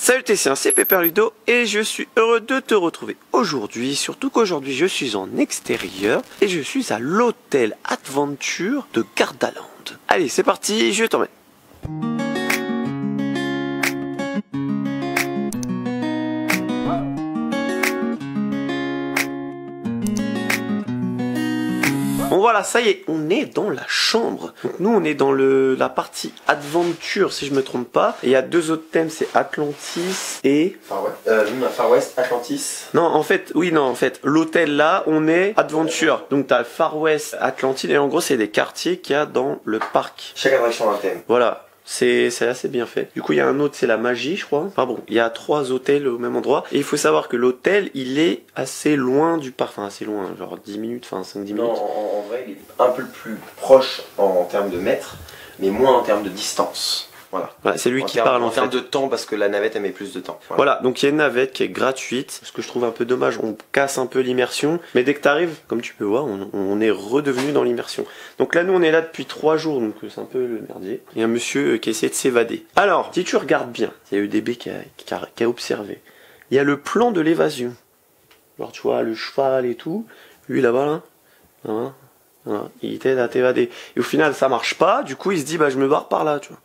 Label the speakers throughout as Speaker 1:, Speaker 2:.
Speaker 1: Salut Tessien, c'est Pepper Ludo et je suis heureux de te retrouver aujourd'hui, surtout qu'aujourd'hui je suis en extérieur et je suis à l'hôtel Adventure de Gardaland. Allez, c'est parti, je t'emmène. Bon voilà, ça y est, on est dans la chambre. Donc, nous on est dans la partie Adventure si je me trompe pas. Et il y a deux autres thèmes, c'est Atlantis et...
Speaker 2: Far West, Atlantis.
Speaker 1: Non en fait, l'hôtel là, on est Adventure. Donc t'as Far West, Atlantis et en gros c'est des quartiers qu'il y a dans le parc.
Speaker 2: Chaque attraction a un thème.
Speaker 1: Voilà. C'est assez bien fait. Du coup, il y a un autre, c'est la magie, je crois. Enfin bon, il y a 3 hôtels au même endroit. Et il faut savoir que l'hôtel, il est assez loin du parc. Enfin, assez loin, genre 10 minutes, enfin 5-10 minutes.
Speaker 2: Non, en vrai, il est un peu plus proche en termes de mètres, mais moins en termes de distance. Voilà,
Speaker 1: c'est lui qui parle
Speaker 2: en termes de temps, parce que la navette, elle met plus de temps.
Speaker 1: Voilà, donc il y a une navette qui est gratuite. Ce que je trouve un peu dommage, on casse un peu l'immersion. Mais dès que tu arrives, comme tu peux voir, on est redevenu dans l'immersion. Donc là, nous, on est là depuis 3 jours, donc c'est un peu le merdier. Il y a un monsieur qui essaie de s'évader. Alors, si tu regardes bien, il y a EDB qui a observé. Il y a le plan de l'évasion. Alors, tu vois, le cheval et tout. Lui, là-bas, là. Voilà, il t'aide à t'évader. Et au final, ça marche pas. Du coup, il se dit, bah, je me barre par là, tu vois.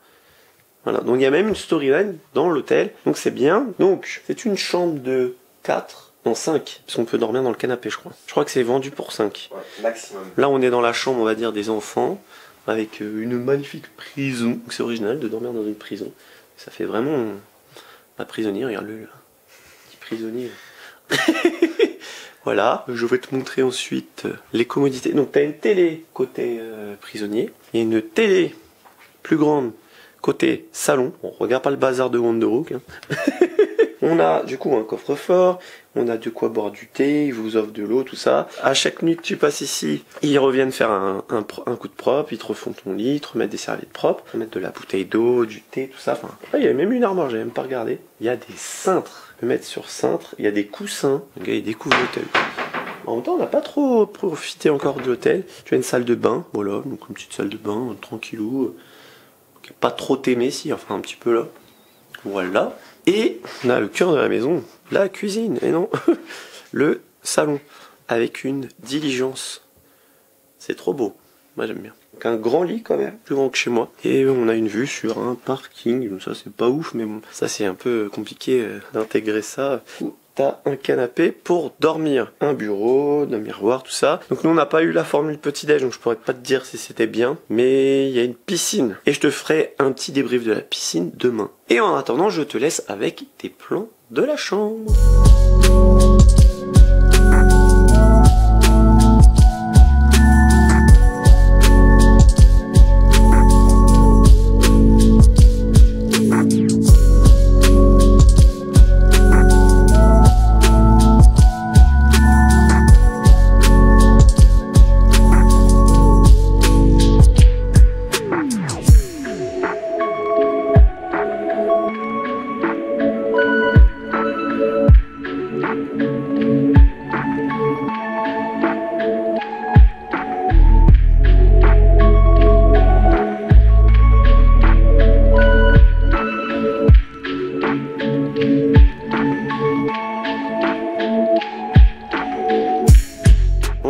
Speaker 1: Voilà, donc il y a même une storyline dans l'hôtel, donc c'est bien. Donc, c'est une chambre de 4, non 5, parce qu'on peut dormir dans le canapé, je crois. Je crois que c'est vendu pour 5. Ouais,
Speaker 2: maximum.
Speaker 1: Là, on est dans la chambre, on va dire, des enfants, avec une magnifique prison. Donc c'est original de dormir dans une prison. Ça fait vraiment un prisonnier, regarde-le, là. Petit prisonnier. Voilà, je vais te montrer ensuite les commodités. Donc, tu as une télé côté prisonnier, il y a une télé plus grande côté salon. On regarde pas le bazar de Wonderhook. Hein. On a du coup un coffre-fort, on a de quoi boire du thé, ils vous offrent de l'eau, tout ça. À chaque nuit que tu passes ici, ils reviennent faire un coup de propre, ils te refont ton lit, ils te remettent des serviettes propres, ils te mettent de la bouteille d'eau, du thé, tout ça. Enfin, il y a même une armoire, j'ai même pas regardé. Il y a des cintres, tu peux mettre sur cintre, il y a des coussins. Le gars il découvre l'hôtel. En même temps, on n'a pas trop profité encore de l'hôtel. Tu as une salle de bain, voilà, donc une petite salle de bain, tranquillou. Pas trop t'aimer si, enfin un petit peu là. Voilà. Et on a le cœur de la maison, la cuisine, et non, le salon, avec une diligence. C'est trop beau, moi j'aime bien. Donc un grand lit quand même, plus grand que chez moi. Et on a une vue sur un parking, donc ça c'est pas ouf, mais bon, ça c'est un peu compliqué d'intégrer ça. T'as un canapé pour dormir, un bureau, un miroir, tout ça. Donc nous on n'a pas eu la formule petit-déj, donc je pourrais pas te dire si c'était bien. Mais il y a une piscine. Et je te ferai un petit débrief de la piscine demain. Et en attendant, je te laisse avec tes plans de la chambre.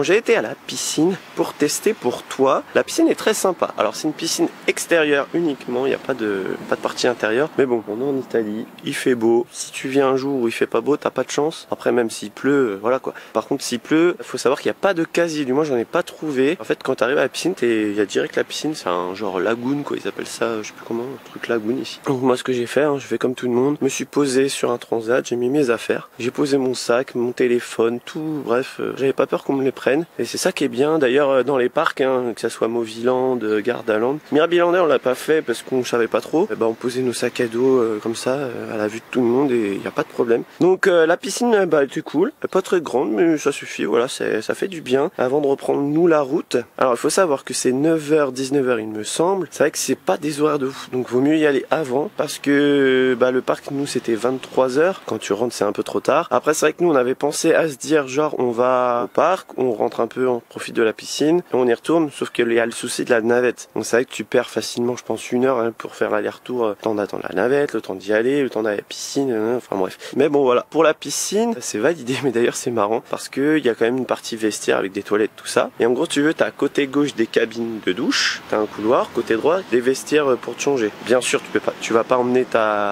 Speaker 1: J'ai été à la piscine pour tester pour toi. La piscine est très sympa. Alors c'est une piscine extérieure uniquement, il n'y a pas de partie intérieure. Mais bon, on est en Italie, il fait beau. Si tu viens un jour où il fait pas beau, t'as pas de chance. Après même s'il pleut, voilà quoi. Par contre s'il pleut, il faut savoir qu'il n'y a pas de casier. Du moins j'en ai pas trouvé. En fait quand tu arrives à la piscine, il y a direct la piscine, c'est un genre lagoon quoi, ils appellent ça, je sais plus comment, un truc lagoon ici. Donc moi ce que j'ai fait, hein, je fais comme tout le monde. Je me suis posé sur un transat, j'ai mis mes affaires. J'ai posé mon sac, mon téléphone, tout, bref, j'avais pas peur qu'on me les prenne. Et c'est ça qui est bien d'ailleurs dans les parcs, hein, que ça soit Movieland, Gardaland. Mirabilander on l'a pas fait parce qu'on savait pas trop. Et ben, on posait nos sacs à dos comme ça à la vue de tout le monde et il n'y a pas de problème. Donc la piscine bah, elle était cool, elle est pas très grande mais ça suffit, voilà, ça fait du bien avant de reprendre nous la route. Alors il faut savoir que c'est 9h, 19h il me semble. C'est vrai que c'est pas des horaires de fou, donc vaut mieux y aller avant parce que bah, le parc nous c'était 23h. Quand tu rentres c'est un peu trop tard. Après c'est vrai que nous on avait pensé à se dire genre on va au parc, on rentre un peu, on profite de la piscine piscine, et on y retourne, sauf qu'il y a le souci de la navette. Donc c'est vrai que tu perds facilement, je pense, 1 heure hein, pour faire l'aller-retour, le temps d'attendre la navette, le temps d'y aller, le temps d'aller à la piscine, enfin bref. Mais bon voilà, pour la piscine, c'est validé, mais d'ailleurs c'est marrant, parce que il y a quand même une partie vestiaire avec des toilettes, tout ça. Et en gros, tu veux, t'as côté gauche des cabines de douche, t'as un couloir, côté droit, des vestiaires pour te changer. Bien sûr, tu vas pas emmener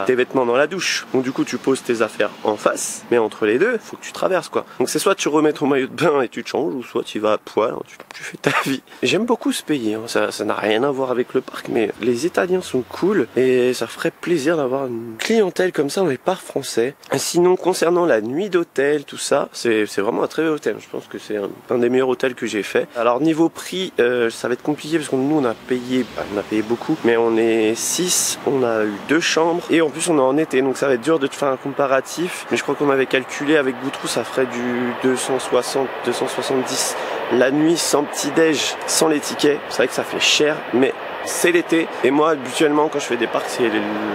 Speaker 1: tes vêtements dans la douche. Donc du coup, tu poses tes affaires en face, mais entre les deux, faut que tu traverses quoi. Donc c'est soit tu remets ton maillot de bain et tu te changes, ou soit tu vas à poil, hein, tu fais ta vie. J'aime beaucoup ce pays, hein. Ça n'a rien à voir avec le parc, mais les Italiens sont cool et ça ferait plaisir d'avoir une clientèle comme ça dans les parcs français. Sinon, concernant la nuit d'hôtel, tout ça, c'est vraiment un très bel hôtel. Je pense que c'est un des meilleurs hôtels que j'ai fait. Alors niveau prix, ça va être compliqué parce que nous on a payé beaucoup, mais on est 6, on a eu 2 chambres et en plus on est en été, donc ça va être dur de te faire un comparatif. Mais je crois qu'on avait calculé avec Boutroux, ça ferait du 260, 270 la nuit sans petit-déj, sans les tickets. C'est vrai que ça fait cher, mais c'est l'été et moi habituellement quand je fais des parcs c'est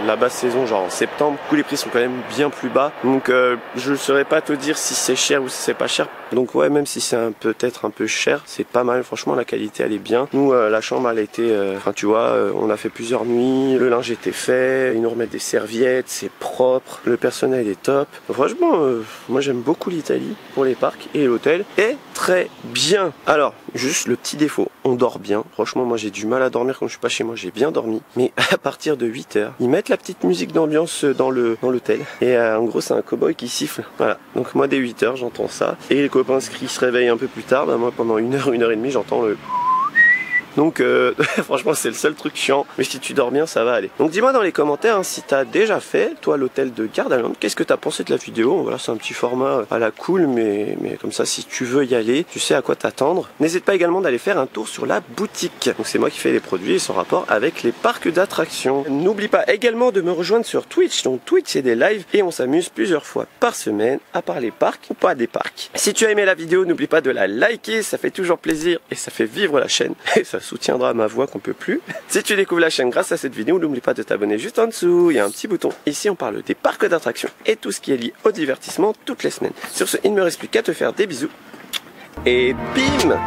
Speaker 1: la basse saison, genre en septembre. Du coup les prix sont quand même bien plus bas, donc je ne saurais pas te dire si c'est cher ou si c'est pas cher. Donc ouais, même si c'est peut-être un peu cher, c'est pas mal, franchement la qualité elle est bien. Nous la chambre elle était, enfin tu vois, on a fait plusieurs nuits, le linge était fait, ils nous remettent des serviettes, c'est propre, le personnel est top. Franchement moi j'aime beaucoup l'Italie pour les parcs et l'hôtel est très bien. Alors juste le petit défaut, on dort bien, franchement moi j'ai du mal à dormir quand je suis pas chez moi, j'ai bien dormi, mais à partir de 8h ils mettent la petite musique d'ambiance dans l'hôtel et en gros c'est un cow-boy qui siffle, voilà. Donc moi dès 8h j'entends ça et les copains qui se réveillent un peu plus tard, bah moi pendant 1h et demie j'entends le... Donc franchement c'est le seul truc chiant, mais si tu dors bien ça va aller. Donc dis-moi dans les commentaires hein, si t'as déjà fait toi l'hôtel de Gardaland, qu'est-ce que t'as pensé de la vidéo. Voilà, c'est un petit format à la cool, mais comme ça si tu veux y aller, tu sais à quoi t'attendre. N'hésite pas également d'aller faire un tour sur la boutique. Donc c'est moi qui fais les produits sans rapport avec les parcs d'attractions. N'oublie pas également de me rejoindre sur Twitch. Donc Twitch c'est des lives et on s'amuse plusieurs fois par semaine à part les parcs ou pas des parcs. Si tu as aimé la vidéo, n'oublie pas de la liker, ça fait toujours plaisir et ça fait vivre la chaîne et ça soutiendra ma voix qu'on peut plus. Si tu découvres la chaîne grâce à cette vidéo, n'oublie pas de t'abonner juste en dessous, il y a un petit bouton. Ici on parle des parcs d'attractions et tout ce qui est lié au divertissement toutes les semaines. Sur ce, il ne me reste plus qu'à te faire des bisous et bim!